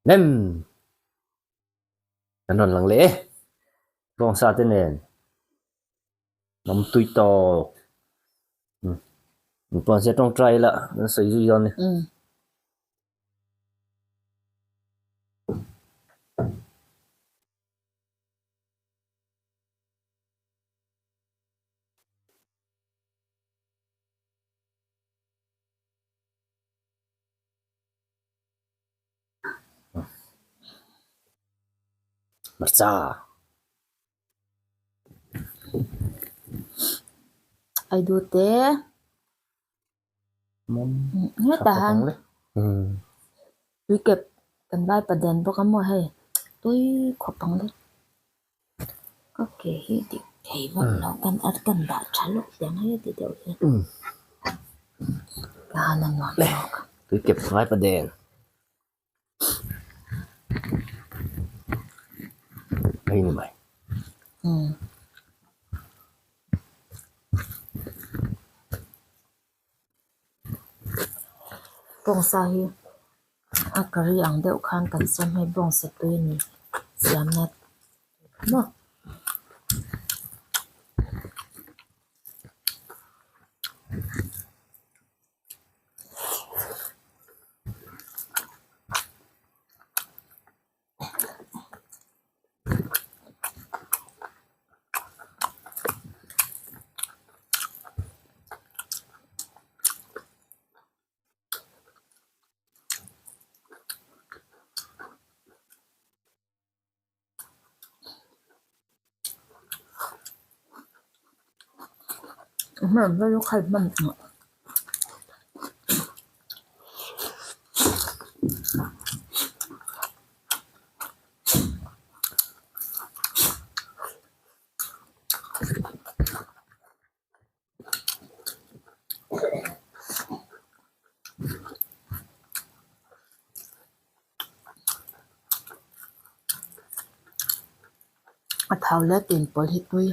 Nem kanon lang le kung sa atin yan nam tui to pon sẽ trong trai là nó sẽ duy yon marsa ai du te mom hết ta han đấy tôiเก็บกันได้ประเด็นพวกเขาหมดให้tôi ขอบฟังเลยก็เก๋ที่ดิเก๋ว่าเรากันอัดกันด่าฉันลูกเสียงให้เดี๋ยวเลยการนั่งนอน tôi kịp vàiประเด็นhay như mày bông sai akari ang deuh khan kan sam hai bông se tui ni siam na noมันไม่รู้ใครมันเท้าและตีนปล่อยที่ตุ้ย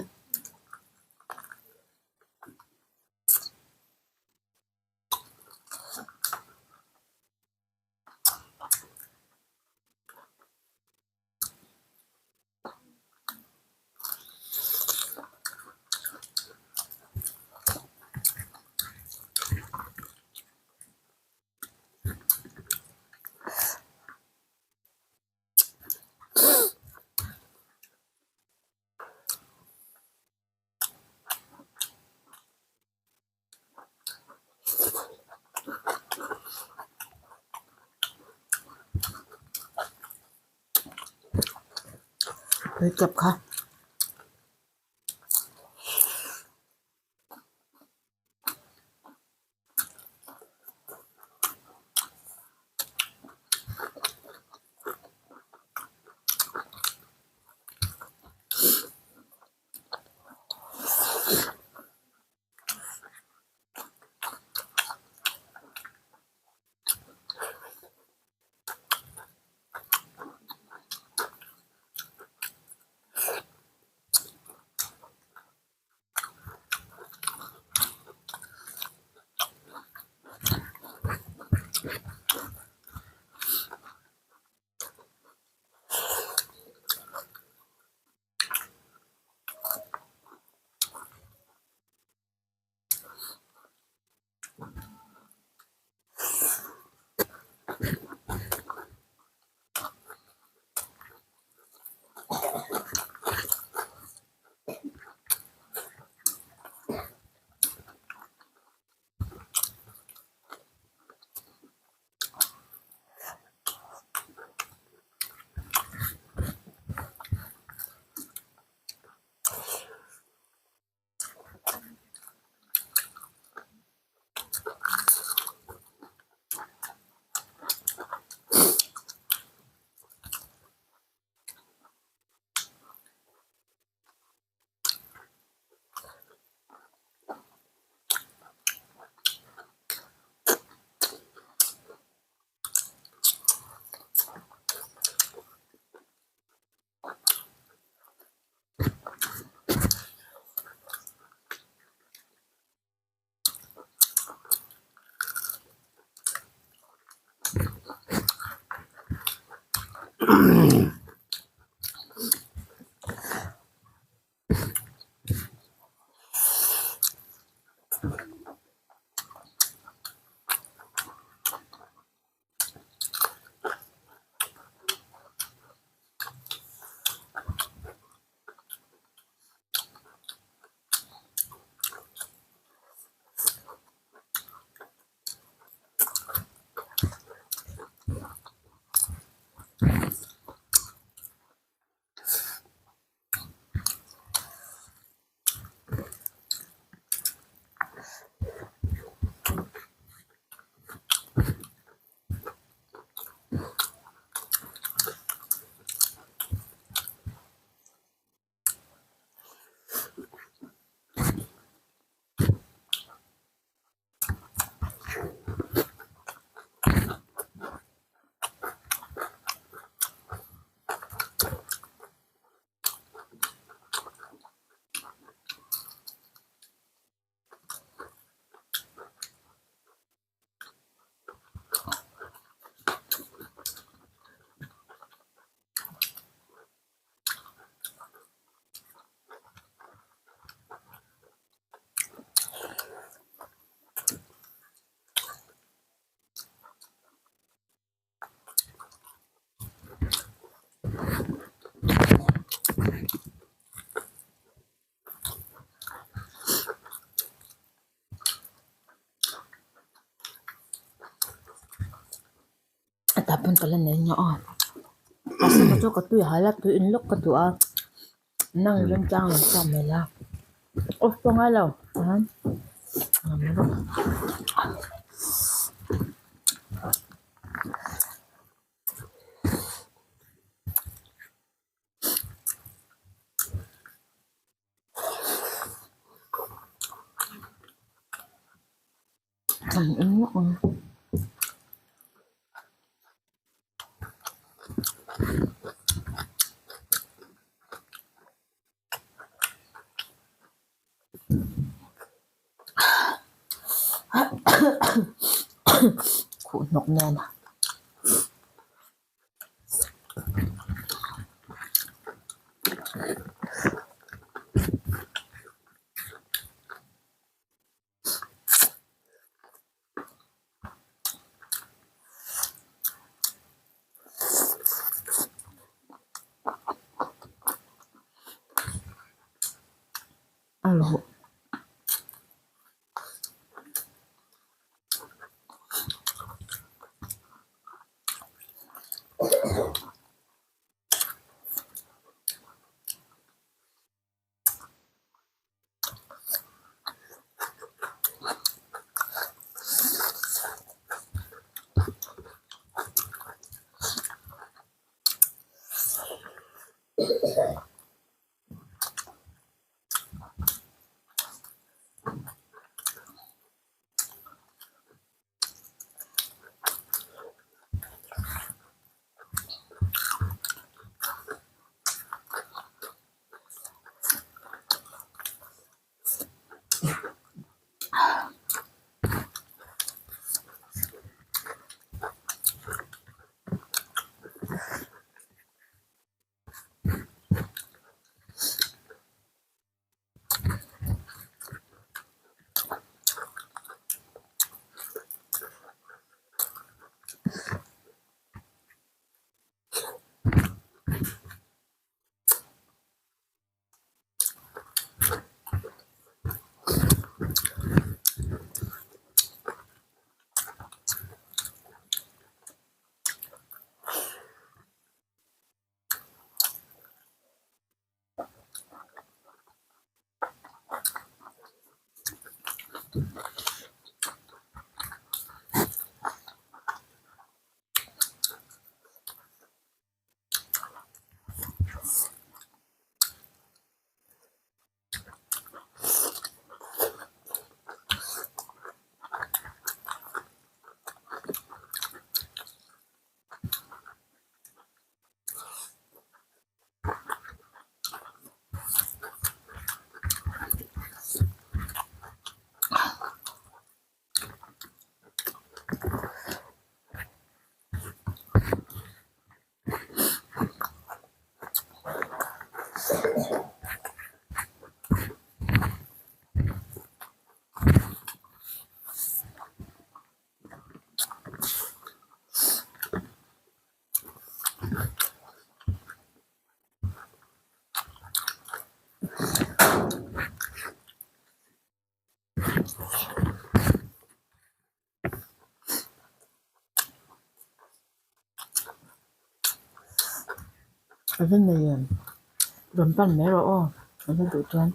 ไปเก็บค่ะ Tapon pala ninyo kasi mo to katuy halap to inlook katu nang yung chang sa mela of pangalaw ang inyo kunok na na alo ở trên này gần pan mẹ rồi ở trên tủ trên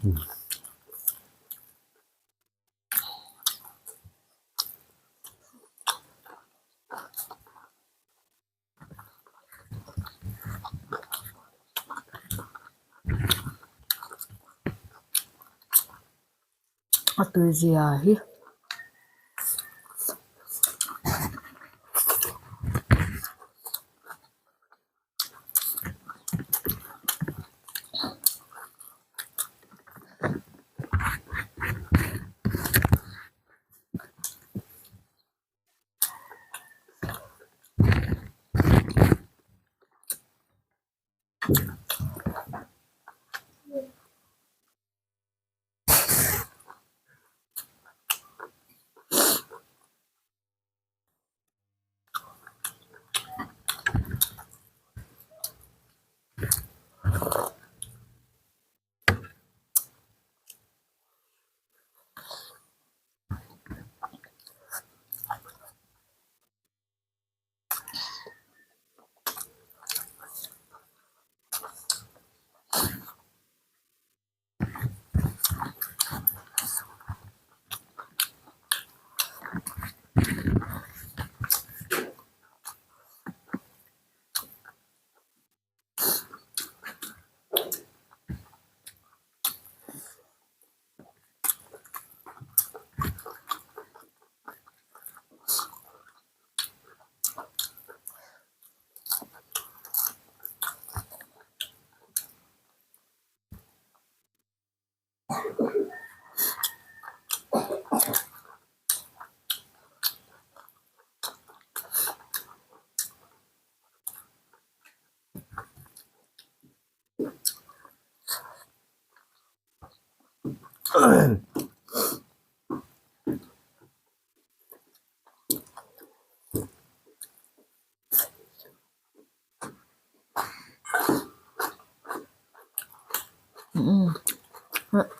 à từ gì à hi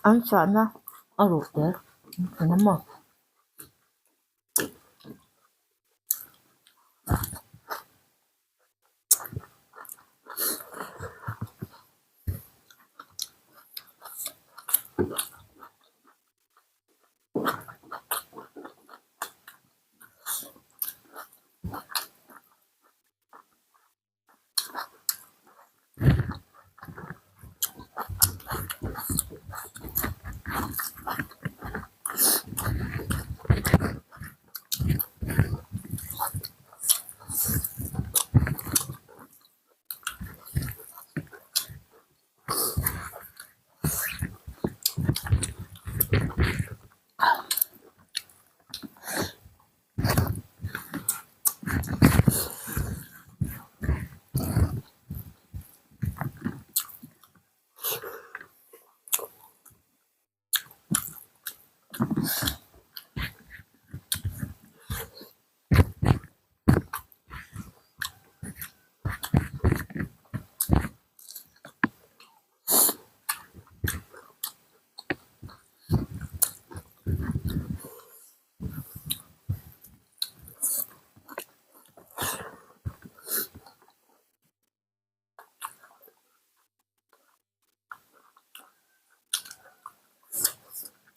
ăn sáng á ăn rồi đấy nắm mà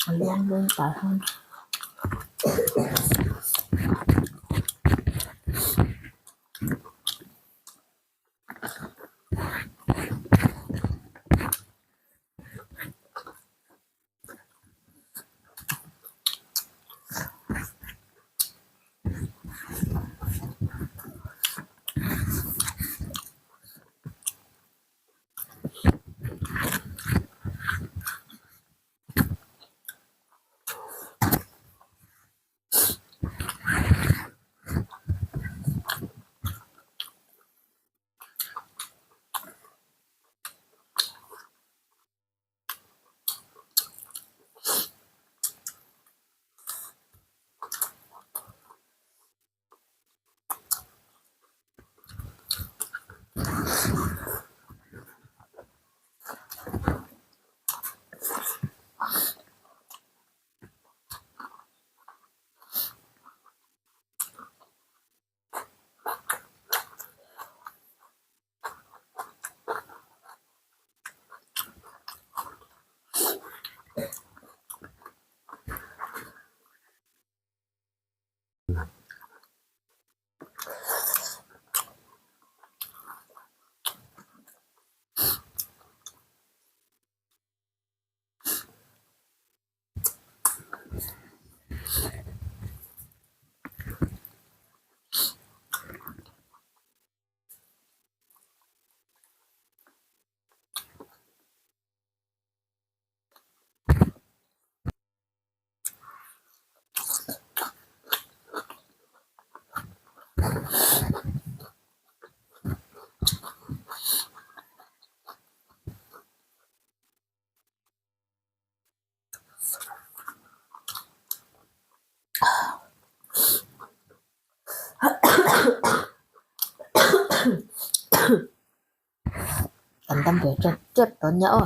lên lên tại hơn Tầm tâm về cho chết tổn nhỡ.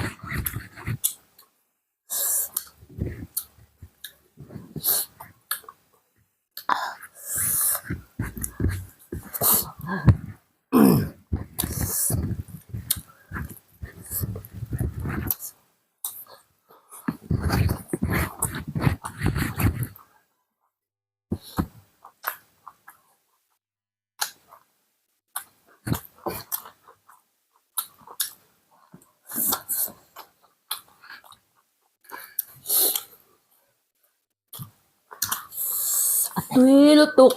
Tuy liên tục.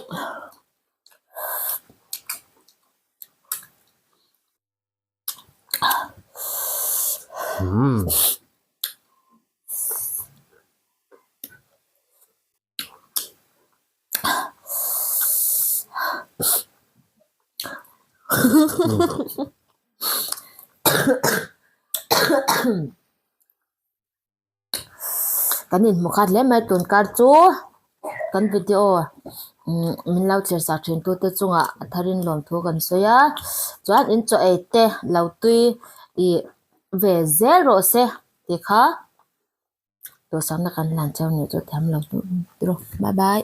Cái nhìn một khát lấy mai tuần cá chú cái video mình lau chia sẻ trên tôi chung à tharin lom thu kan soya chuan in cho ate lau tui I về zero se thì kha to sang na kan lan chau ni cho tham lau tu bye bye